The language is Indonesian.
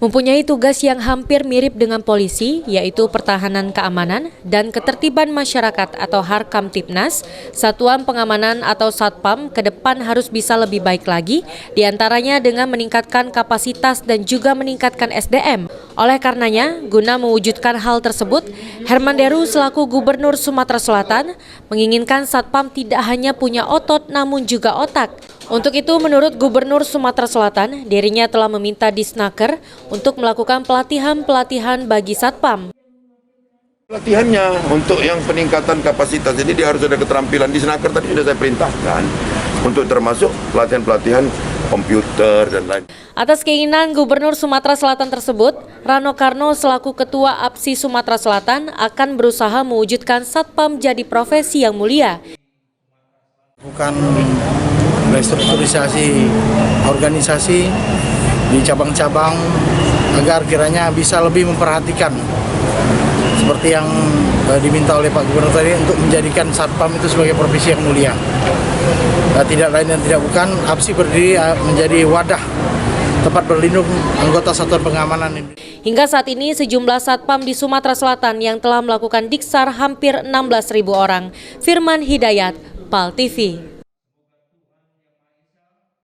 Mempunyai tugas yang hampir mirip dengan polisi, yaitu pertahanan keamanan dan ketertiban masyarakat atau Harkamtipnas, Satuan Pengamanan atau Satpam ke depan harus bisa lebih baik lagi, diantaranya dengan meningkatkan kapasitas dan juga meningkatkan SDM. Oleh karenanya, guna mewujudkan hal tersebut, Herman Deru selaku Gubernur Sumatera Selatan menginginkan Satpam tidak hanya punya otot namun juga otak. Untuk itu, menurut Gubernur Sumatera Selatan, dirinya telah meminta Disnaker untuk melakukan pelatihan-pelatihan bagi Satpam. Pelatihannya untuk yang peningkatan kapasitas, jadi dia harus ada keterampilan. Disnaker tadi sudah saya perintahkan untuk termasuk pelatihan-pelatihan komputer dan lain. Atas keinginan Gubernur Sumatera Selatan tersebut, Rano Karno selaku Ketua APSI Sumatera Selatan akan berusaha mewujudkan Satpam jadi profesi yang mulia. Bukan restrukturisasi organisasi di cabang-cabang agar kiranya bisa lebih memperhatikan seperti yang diminta oleh Pak Gubernur tadi untuk menjadikan Satpam itu sebagai profesi yang mulia. Tidak lain dan tidak bukan, APSI berdiri menjadi wadah tempat berlindung anggota Satuan Pengamanan. Hingga saat ini sejumlah Satpam di Sumatera Selatan yang telah melakukan diksar hampir 16.000 orang. Firman Hidayat, PAL TV.